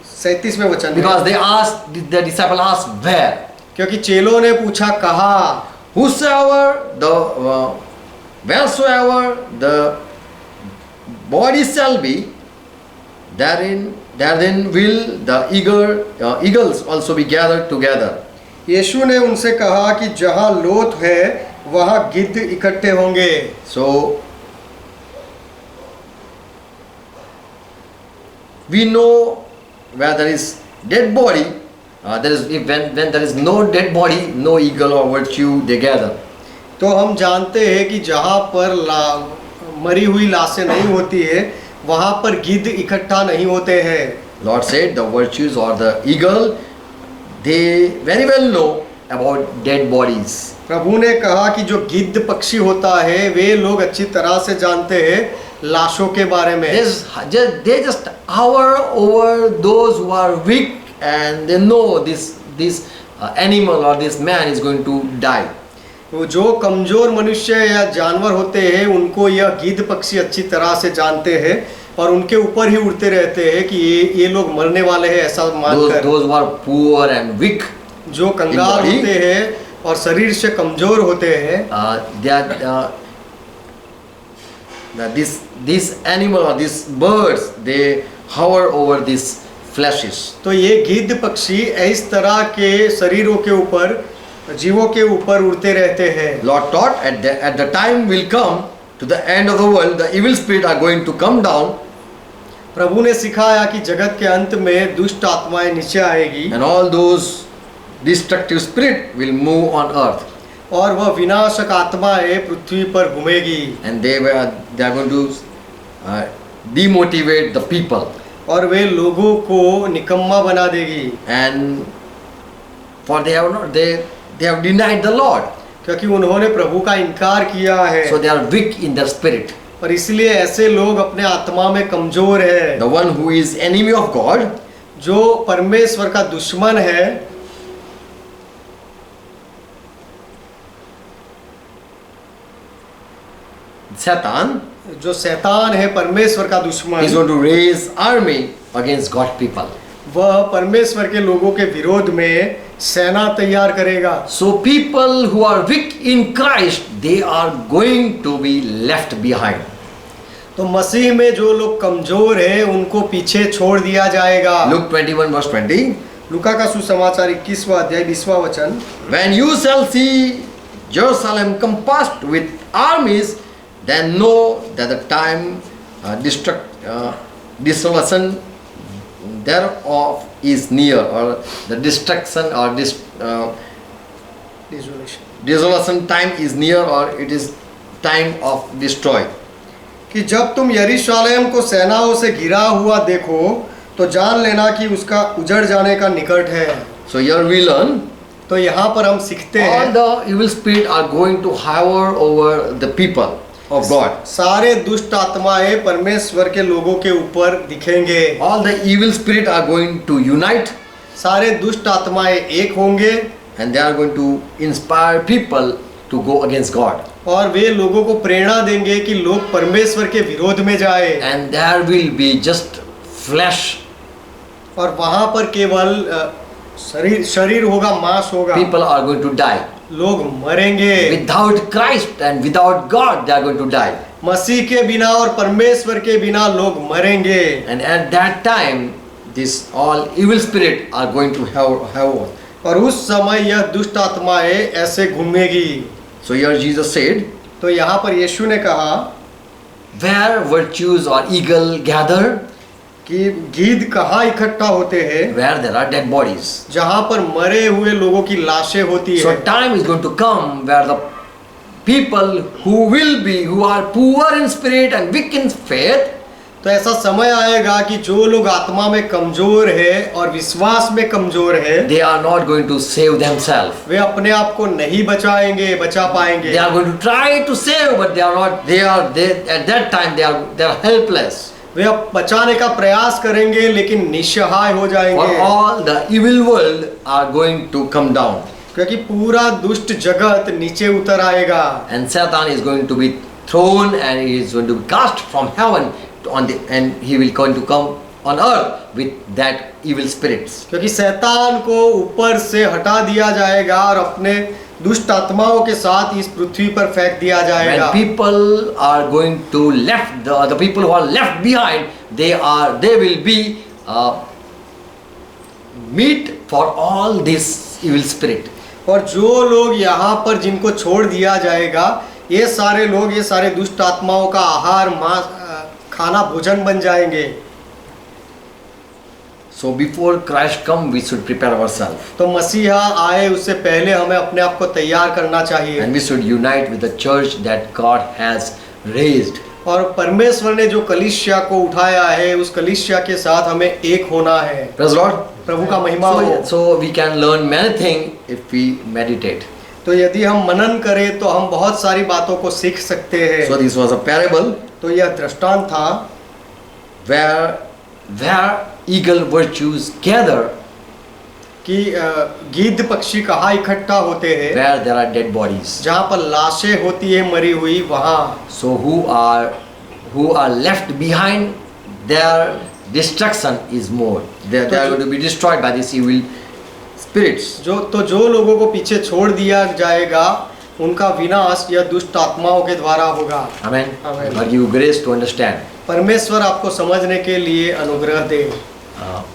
37वें वचन में, because they asked the disciple asked where. क्योंकि चेलों ने पूछा कहाँ। Whosoever the wheresoever the body shall be, therein will the eagles also be gathered together. यीशु ने उनसे कहा कि जहाँ लोथ है वहाँ गिद्ध इकट्ठे होंगे। So we know where there is dead body, there is when there is no dead body, no eagle or virtue they gather. तो हम जानते हैं कि जहाँ पर मरी हुई लाशें नहीं होती है वहाँ पर गिद्ध इकट्ठा नहीं होते हैं। Lord said the virtues or the eagle, they very well know about dead bodies. प्रभु ने कहा कि जो गिद्ध पक्षी होता है वे लोग अच्छी तरह से जानते हैं लाशों के बारे में। They just hover over those who are weak and they know this animal or this man is going to die. तो जो कमजोर मनुष्य या जानवर होते हैं उनको यह गिद्ध पक्षी अच्छी तरह से जानते हैं और उनके ऊपर ही उड़ते रहते हैं कि ये लोग मरने वाले हैं ऐसा मानकर। Those who are poor and weak, जो कंगाल होते हैं और शरीर से कमजोर होते हैं, this animal or these birds they hover over these fleshes. तो ये गिद्ध पक्षी इस तरह के शरीरों के ऊपर, जीवों के ऊपर उड़ते रहते हैं। Lord taught at the time will come to the end of the world, the evil spirit are going to come down. प्रभु ने सिखाया कि जगत के अंत में दुष्ट आत्माएं नीचे आएगी And all those destructive spirit will move on earth. और वह विनाशक आत्माएं पृथ्वी पर घूमेगी And they are going to demotivate the people. और वे लोगों को निकम्मा बना देगी। And for they have denied the Lord. क्योंकि उन्होंने प्रभु का इनकार किया है। So they are weak in their spirit. और इसलिए ऐसे लोग अपने आत्मा में कमजोर है। The one who is enemy of God, जो परमेश्वर का दुश्मन है, Satan, जो शैतान है परमेश्वर का दुश्मन, is going to raise army against God's people. वह परमेश्वर के लोगों के विरोध में सेना तैयार करेगा। So people who are weak in Christ, they are going to be left behind. तो मसीह में जो लोग कमजोर हैं उनको पीछे छोड़ दिया जाएगा। Luke 21 verse 20. लूका का सुसमाचार 21वां अध्याय 20वां वचन। When you shall see Jerusalem compassed with armies, then know that the time desolation thereof is near, or the destruction or desolation time is near, or it is time of destroy. कि जब तुम यरूशलेम को सेनाओं से घिरा हुआ देखो तो जान लेना कि उसका उजड़ जाने का निकट है। So here we learn तो यहाँ पर हम सीखते all हैं the evil spirits are going to hover over the people of God. सारे दुष्ट आत्माएं परमेश्वर के लोगों के ऊपर दिखेंगे, All the evil spirits are going to unite सारे दुष्ट आत्माएं एक होंगे and they are going to inspire people to go against God. और वे लोगों को प्रेरणा देंगे कि लोग परमेश्वर के विरोध में जाए, And there will be just flesh. और वहां पर केवल शरीर शरीर होगा, मांस होगा, People are going to die. लोग मरेंगे। Without Christ and without God, they are going to die. मसीह के बिना और परमेश्वर के बिना लोग मरेंगे। And at that time, this all evil spirit are going to have. और उस समय यह दुष्ट आत्माएं ऐसे घूमेगी। So here Jesus said, तो यहाँ पर यीशु ने कहा where virtues or eagle gather, कि गीध कहाँ इकट्ठा होते हैं? where there are dead bodies. जहाँ पर मरे हुए लोगों की लाशें होती So है। time is going to come where the people who are poor in spirit and weak in faith, तो ऐसा समय आएगा कि जो लोग आत्मा में कमजोर है और विश्वास में कमजोर है, they are not going to save themselves. वे अपने आप को नहीं बचा पाएंगे। They are going to try to save, but at that time they are helpless. वे अब बचाने का प्रयास करेंगे लेकिन निस्सहाय हो For जाएंगे, all the evil world are going to come down, क्योंकि पूरा दुष्ट जगत नीचे उतर आएगा and Satan is going to be thrown and he is going to be cast from heaven and he will going to come on earth with that evil spirits. क्योंकि शैतान को ऊपर से हटा दिया जाएगा और अपने दुष्ट आत्माओं के साथ इस पृथ्वी पर फेंक दिया When जाएगा। people are going to left, the people who are left behind, they will be meat for all this evil spirit. और जो लोग यहाँ पर जिनको छोड़ दिया जाएगा, ये सारे लोग, ये सारे दुष्ट आत्माओं का आहार, मांस, खाना, भोजन बन जाएंगे। So before Christ come, we should prepare ourselves. तो मसीहा आए उससे पहले हमें अपने आप को तैयार करना चाहिए, And we should unite with the church that God has raised. और परमेश्वर ने जो कलीसिया को उठाया है, उस कलीसिया के साथ हमें एक होना है। Praise the Lord. प्रभु का महिमा हो। So we can learn many things if we meditate. तो यदि हम मनन करें तो हम बहुत सारी बातों को सीख सकते हैं। So this was a parable तो यह दृष्टांत था where eagle virtues gather, कि गीध पक्षी कहाँ इकट्ठा होते हैं? where there are dead bodies. जहाँ पर लाशें होती है मरी हुई, वहाँ। So who are left behind, their destruction is more. They are going to be destroyed by these evil spirits. जो लोगों को पीछे छोड़ दिया जाएगा, उनका विनाश यह दुष्ट आत्माओं के द्वारा होगा। Amen. Amen. God give you grace to understand. परमेश्वर आपको समझने के लिए अनुग्रह दे।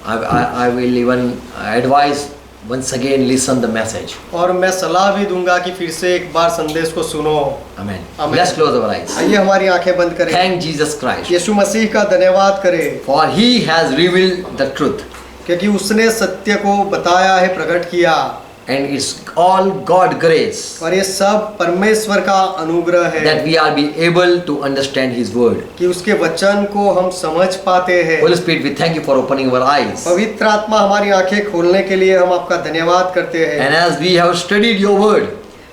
I will even advise once again listen the message. और मैं सलाह भी दूंगा कि फिर से एक बार संदेश को सुनो। Amen. Amen. Let's close our eyes. आइए हमारी आंखें बंद करें। Thank Jesus Christ, यीशु मसीह का धन्यवाद करें, for He has revealed the truth, क्योंकि उसने सत्य को बताया है, प्रकट किया, and it's all God grace और ये सब परमेश्वर का अनुग्रह है that we are be able to understand His word. कि उसके वचन को हम समझ पाते हैं। Holy Spirit, we thank you for opening our eyes. पवित्र आत्मा हमारी आंखें खोलने के लिए हम आपका धन्यवाद करते हैं। And as we have studied your word,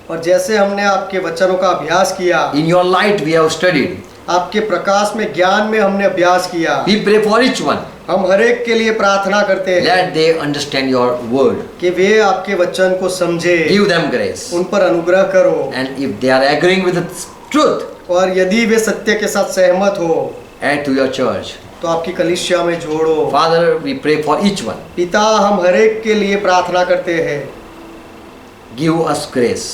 और जैसे हमने आपके वचनों का अभ्यास किया, in your light we have studied. आपके प्रकाश में, ज्ञान में हमने अभ्यास किया, We pray for each one. हम हर एक के लिए प्रार्थना करते हैं Let they understand your word. कि वे आपके वचन को समझे, Give them grace. उन पर अनुग्रह करो, And if they are agreeing with the truth, और यदि वे सत्य के साथ सहमत हो add to your church. तो आपकी कलीसिया में जोड़ो। Father, we pray for each one. पिता, हम हर एक के लिए प्रार्थना करते हैं, Give us grace.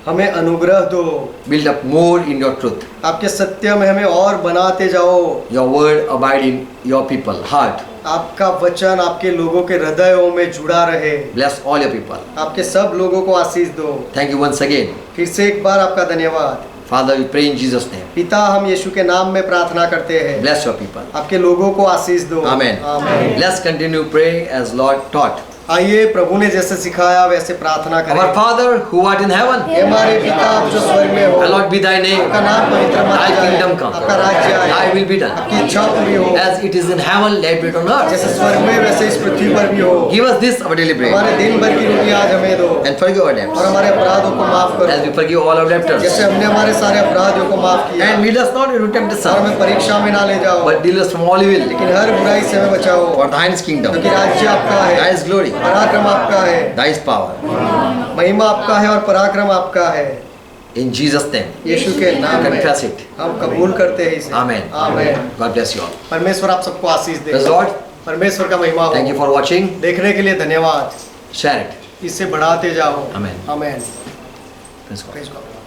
हमें अनुग्रह दो, Build up more in your truth. आपके सत्य में हमें और बनाते जाओ। Your word abide in your people heart. आपका वचन आपके लोगों के हृदयों में जुड़ा रहे। Bless all your people. आपके सब लोगों को आशीष दो। Thank you once again. फिर से एक बार आपका धन्यवाद। Father, we pray in Jesus' name. पिता, हम यीशु के नाम में प्रार्थना करते हैं, Bless your people. आपके लोगों को आशीष दो। Amen. आमीन। Let's continue pray as Lord taught. आइए प्रभु ने जैसे सिखाया वैसे प्रार्थना Our करें। Father who art in heaven, हे हमारे पिता आप जो स्वर्ग में हो, hallowed be thy name. आपका नाम पवित्र मत Thy जाए, kingdom come. आपका राज्य Thy आए, will be done. आपकी इच्छा पूरी हो, As it is in heaven, let it be on earth. जैसे स्वर्ग में वैसे इस पृथ्वी पर भी हो। Give us this our daily bread. हमारे दिन भर की रोटी आज हमें दो And forgive our और debts, हमारे अपराधों को माफ as करो we forgive all our debtors. जैसे हमने हमारे सारे अपराधियों को माफ किया। And lead us not into और temptation, हमें परीक्षा में ना ले जाओ, but deliver us from all evil. लेकिन हर बुराई से हमें बचाओ, For thine is kingdom, क्योंकि राज्य आपका है, thy is glory, पराक्रम आपका है, thy is power. महिमा आपका है और पराक्रम आपका है। In Jesus' name, यीशु के नाम में confess it. हम कबूल करते हैं इसे। Amen. Amen. God bless you all. परमेश्वर आप सबको आशीष दे। Praise the Lord. परमेश्वर का महिमा हो। Thank you for watching. देखने के लिए धन्यवाद। Share it. इसे बढ़ाते जाओ। Amen. आमेन। Praise God. Praise God.